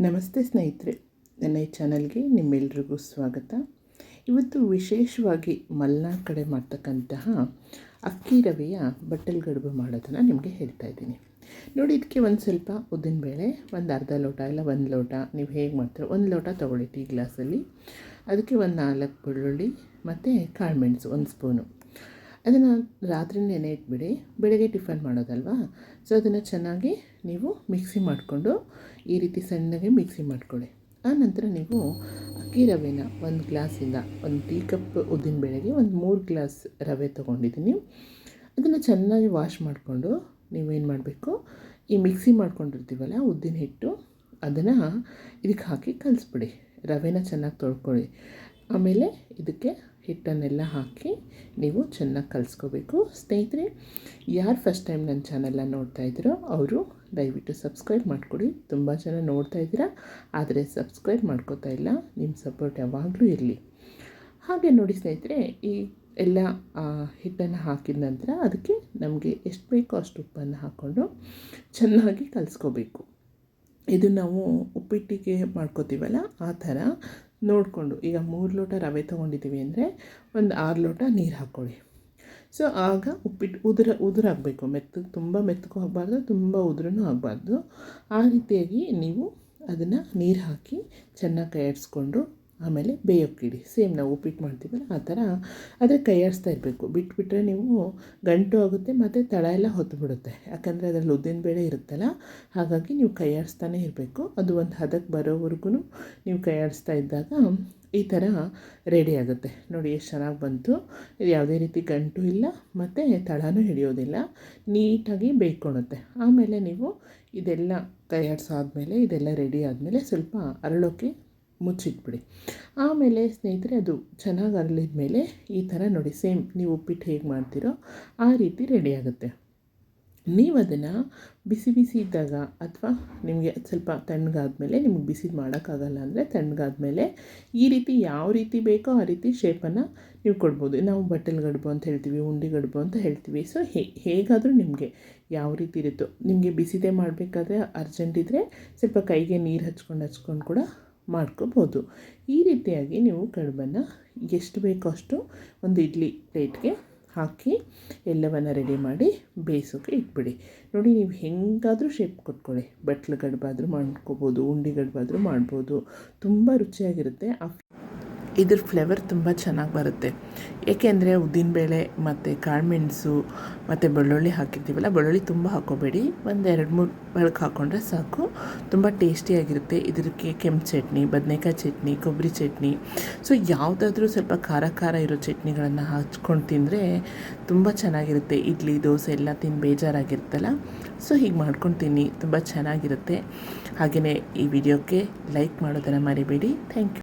ನಮಸ್ತೆ ಸ್ನೇಹಿತರೆ, ನನ್ನ ಈ ಚಾನಲ್ಗೆ ನಿಮ್ಮೆಲ್ರಿಗೂ ಸ್ವಾಗತ. ಇವತ್ತು ವಿಶೇಷವಾಗಿ ಮಲೆನಾಡು ಕಡೆ ಮಾಡ್ತಕ್ಕಂತಹ ಅಕ್ಕಿ ರವೆಯ ಬಟ್ಟಲು ಗಡುಬು ಮಾಡೋದನ್ನು ನಿಮಗೆ ಹೇಳ್ತಾ ಇದ್ದೀನಿ. ನೋಡಿ, ಇದಕ್ಕೆ ಒಂದು ಸ್ವಲ್ಪ ಉದ್ದಿನಬೇಳೆ, ಒಂದು ಅರ್ಧ ಲೋಟ ಇಲ್ಲ ಒಂದು ಲೋಟ, ನೀವು ಹೇಗೆ ಮಾಡ್ತೀರೋ ಒಂದು ಲೋಟ ತೊಗೊಳ್ಳಿ ಟೀ ಗ್ಲಾಸಲ್ಲಿ. ಅದಕ್ಕೆ ಒಂದು 4 ಬೆಳ್ಳುಳ್ಳಿ ಮತ್ತು ಕಾಳುಮೆಣಸು 1 ಸ್ಪೂನು. ಅದನ್ನು ರಾತ್ರಿ ನೆನೆ ಇಟ್ಬಿಡಿ, ಬೆಳಗ್ಗೆ ಟಿಫನ್ ಮಾಡೋದಲ್ವಾ. ಸೊ ಅದನ್ನು ಚೆನ್ನಾಗಿ ನೀವು ಮಿಕ್ಸಿ ಮಾಡಿಕೊಂಡು ಈ ರೀತಿ ಸಣ್ಣಗೆ ಮಿಕ್ಸಿ ಮಾಡ್ಕೊಳ್ಳಿ. ಆನಂತರ ನೀವು ಅಕ್ಕಿ ರವೆನ 1 ಗ್ಲಾಸಿಂದ 1 ಟೀ ಕಪ್ ಉದ್ದಿನಬೇಳೆಗೆ 3 ಗ್ಲಾಸ್ ರವೆ ತೊಗೊಂಡಿದ್ದೀನಿ. ಅದನ್ನು ಚೆನ್ನಾಗಿ ವಾಶ್ ಮಾಡಿಕೊಂಡು ನೀವೇನು ಮಾಡಬೇಕು, ಈ ಮಿಕ್ಸಿ ಮಾಡ್ಕೊಂಡಿರ್ತೀವಲ್ಲ ಉದ್ದಿನ ಹಿಟ್ಟು, ಅದನ್ನು ಇದಕ್ಕೆ ಹಾಕಿ ಕಲಿಸ್ಬಿಡಿ. ರವೆನ ಚೆನ್ನಾಗಿ ತೊಳ್ಕೊಳ್ಳಿ. ಆಮೇಲೆ ಇದಕ್ಕೆ ಹಿಟ್ಟನ್ನೆಲ್ಲ ಹಾಕಿ ನೀವು ಚೆನ್ನಾಗಿ ಕಲಿಸ್ಕೋಬೇಕು. ಸ್ನೇಹಿತರೆ, ಯಾರು ಫಸ್ಟ್ ಟೈಮ್ ನನ್ನ ಚಾನಲ್ನ ನೋಡ್ತಾ ಇದ್ದೀರೋ ಅವರು ದಯವಿಟ್ಟು ಸಬ್ಸ್ಕ್ರೈಬ್ ಮಾಡಿಕೊಡಿ. ತುಂಬ ಜನ ನೋಡ್ತಾ ಇದ್ದೀರಾ, ಆದರೆ ಸಬ್ಸ್ಕ್ರೈಬ್ ಮಾಡ್ಕೋತಾ ಇಲ್ಲ. ನಿಮ್ಮ ಸಪೋರ್ಟ್ ಯಾವಾಗಲೂ ಇರಲಿ. ಹಾಗೆ ನೋಡಿ ಸ್ನೇಹಿತರೆ, ಈ ಎಲ್ಲ ಹಿಟ್ಟನ್ನು ಹಾಕಿದ ನಂತರ ಅದಕ್ಕೆ ನಮಗೆ ಎಷ್ಟು ಬೇಕೋ ಅಷ್ಟು ಉಪ್ಪನ್ನು ಹಾಕ್ಕೊಂಡು ಚೆನ್ನಾಗಿ ಕಲಿಸ್ಕೋಬೇಕು. ಇದು ನಾವು ಉಪ್ಪಿಟ್ಟಿಗೆ ಮಾಡ್ಕೋತೀವಲ್ಲ ಆ ಥರ ನೋಡಿಕೊಂಡು, ಈಗ 3 ಲೋಟ ರವೆ ತೊಗೊಂಡಿದ್ದೀವಿ ಅಂದರೆ ಒಂದು 6 ಲೋಟ ನೀರು ಹಾಕ್ಕೊಳ್ಳಿ. ಸೊ ಆಗ ಉಪ್ಪಿಟ್ಟು ಉದುರಾಗಬೇಕು. ತುಂಬ ಮೆತ್ತಗೂ ಆಗಬಾರ್ದು, ತುಂಬ ಉದುರೂ ಆಗಬಾರ್ದು. ಆ ರೀತಿಯಾಗಿ ನೀವು ಅದನ್ನು ನೀರು ಹಾಕಿ ಚೆನ್ನಾಗಿ ಕೈ ಆಡಿಸ್ಕೊಂಡು ಆಮೇಲೆ ಬೇಯೋಕ್ಕಿಡಿ. ಸೇಮ್ ನಾವು ಉಪ್ಪಿಟ್ಟು ಮಾಡ್ತೀವಲ್ಲ ಆ ಥರ. ಆದರೆ ಕೈ ಆಡಿಸ್ತಾ ಇರಬೇಕು. ಬಿಟ್ಬಿಟ್ರೆ ನೀವು ಗಂಟು ಆಗುತ್ತೆ ಮತ್ತು ತಳ ಎಲ್ಲ ಹೊತ್ತುಬಿಡುತ್ತೆ. ಯಾಕಂದರೆ ಅದರಲ್ಲಿ ಉದ್ದಿನಬೇಳೆ ಇರುತ್ತಲ್ಲ, ಹಾಗಾಗಿ ನೀವು ಕೈ ಆಡಿಸ್ತಾನೆ ಇರಬೇಕು. ಅದು ಒಂದು ಹದಕ್ಕೆ ಬರೋವರೆಗೂ ನೀವು ಕೈ ಆಡಿಸ್ತಾ ಇದ್ದಾಗ ಈ ಥರ ರೆಡಿ ಆಗುತ್ತೆ. ನೋಡಿ ಎಷ್ಟು ಚೆನ್ನಾಗಿ ಬಂತು. ಇದು ಯಾವುದೇ ರೀತಿ ಗಂಟು ಇಲ್ಲ ಮತ್ತು ತಳನೂ ಹಿಡಿಯೋದಿಲ್ಲ, ನೀಟಾಗಿ ಬೇಯ್ಕೊಳುತ್ತೆ. ಆಮೇಲೆ ನೀವು ಇದೆಲ್ಲ ಕೈ ಆಡಿಸಾದ್ಮೇಲೆ ಇದೆಲ್ಲ ರೆಡಿ ಆದಮೇಲೆ ಸ್ವಲ್ಪ ಅರಳೋಕ್ಕೆ ಮುಚ್ಚಿಟ್ಬಿಡಿ. ಆಮೇಲೆ ಸ್ನೇಹಿತರೆ, ಅದು ಚೆನ್ನಾಗಿ ಅರಳಿದ ಮೇಲೆ ಈ ಥರ ನೋಡಿ, ಸೇಮ್ ನೀವು ಉಪ್ಪಿಟ್ಟು ಹೇಗೆ ಮಾಡ್ತೀರೋ ಆ ರೀತಿ ರೆಡಿ ಆಗುತ್ತೆ. ನೀವು ಅದನ್ನು ಬಿಸಿ ಬಿಸಿ ಇದ್ದಾಗ ಅಥವಾ ನಿಮಗೆ ಸ್ವಲ್ಪ ತಣ್ಣಗಾದ್ಮೇಲೆ, ನಿಮಗೆ ಬಿಸಿ ಮಾಡೋಕ್ಕಾಗಲ್ಲ ಅಂದರೆ ತಣ್ಣಗಾದ್ಮೇಲೆ ಈ ರೀತಿ ಯಾವ ರೀತಿ ಬೇಕೋ ಆ ರೀತಿ ಶೇಪನ್ನು ನೀವು ಕೊಡ್ಬೋದು. ನಾವು ಬಟ್ಟಲು ಗಡುಬು ಅಂತ ಹೇಳ್ತೀವಿ, ಉಂಡೆ ಗಡುಬು ಅಂತ ಹೇಳ್ತೀವಿ. ಸೊ ಹೇಗಾದರೂ ನಿಮಗೆ ಯಾವ ರೀತಿ ಇರುತ್ತೋ, ನಿಮಗೆ ಬಿಸಿದೇ ಮಾಡಬೇಕಾದ್ರೆ ಅರ್ಜೆಂಟ್ ಇದ್ದರೆ ಸ್ವಲ್ಪ ಕೈಗೆ ನೀರು ಹಚ್ಕೊಂಡು ಕೂಡ ಮಾಡ್ಕೋಬೋದು. ಈ ರೀತಿಯಾಗಿ ನೀವು ಕಡುಬನ್ನು ಎಷ್ಟು ಬೇಕೋ ಅಷ್ಟು ಒಂದು ಇಡ್ಲಿ ಪ್ಲೇಟ್ಗೆ ಹಾಕಿ ಎಲ್ಲವನ್ನು ರೆಡಿ ಮಾಡಿ ಬೇಯಿಸೋಕೆ ಇಟ್ಬಿಡಿ. ನೋಡಿ, ನೀವು ಹೆಂಗಾದರೂ ಶೇಪ್ ಕೊಟ್ಕೊಳ್ಳಿ. ಬಟ್ಲು ಗಡುಬಾದರೂ ಮಾಡ್ಕೋಬೋದು, ಉಂಡೆ ಗಡುಬಾದರೂ ಮಾಡ್ಬೋದು. ತುಂಬ ರುಚಿಯಾಗಿರುತ್ತೆ. ಇದ್ರ ಫ್ಲೇವರ್ ತುಂಬ ಚೆನ್ನಾಗಿ ಬರುತ್ತೆ. ಏಕೆಂದರೆ ಉದ್ದಿನಬೇಳೆ ಮತ್ತು ಕಾಳುಮೆಣಸು ಮತ್ತು ಬೆಳ್ಳುಳ್ಳಿ ಹಾಕಿರ್ತೀವಲ್ಲ, ಬೆಳ್ಳುಳ್ಳಿ ತುಂಬ ಹಾಕ್ಕೋಬೇಡಿ, ಒಂದು 2-3 ಬೆಳಕು ಹಾಕ್ಕೊಂಡ್ರೆ ಸಾಕು. ತುಂಬ ಟೇಸ್ಟಿಯಾಗಿರುತ್ತೆ. ಇದಕ್ಕೆ ಕೆಂಪು ಚಟ್ನಿ, ಬದನೆಕಾಯಿ ಚಟ್ನಿ, ಕೊಬ್ಬರಿ ಚಟ್ನಿ, ಸೊ ಯಾವುದಾದ್ರೂ ಸ್ವಲ್ಪ ಖಾರ ಇರೋ ಚಟ್ನಿಗಳನ್ನು ಹಚ್ಕೊಂಡು ತಿಂದರೆ ತುಂಬ ಚೆನ್ನಾಗಿರುತ್ತೆ. ಇಡ್ಲಿ ದೋಸೆ ಎಲ್ಲ ತಿಂದು ಬೇಜಾರಾಗಿರುತ್ತಲ್ಲ, ಸೊ ಹೀಗೆ ಮಾಡ್ಕೊಂಡು ತಿನ್ನಿ, ತುಂಬ ಚೆನ್ನಾಗಿರುತ್ತೆ. ಹಾಗೆಯೇ ಈ ವಿಡಿಯೋಕ್ಕೆ ಲೈಕ್ ಮಾಡೋದನ್ನು ಮರಿಬೇಡಿ. Thank you.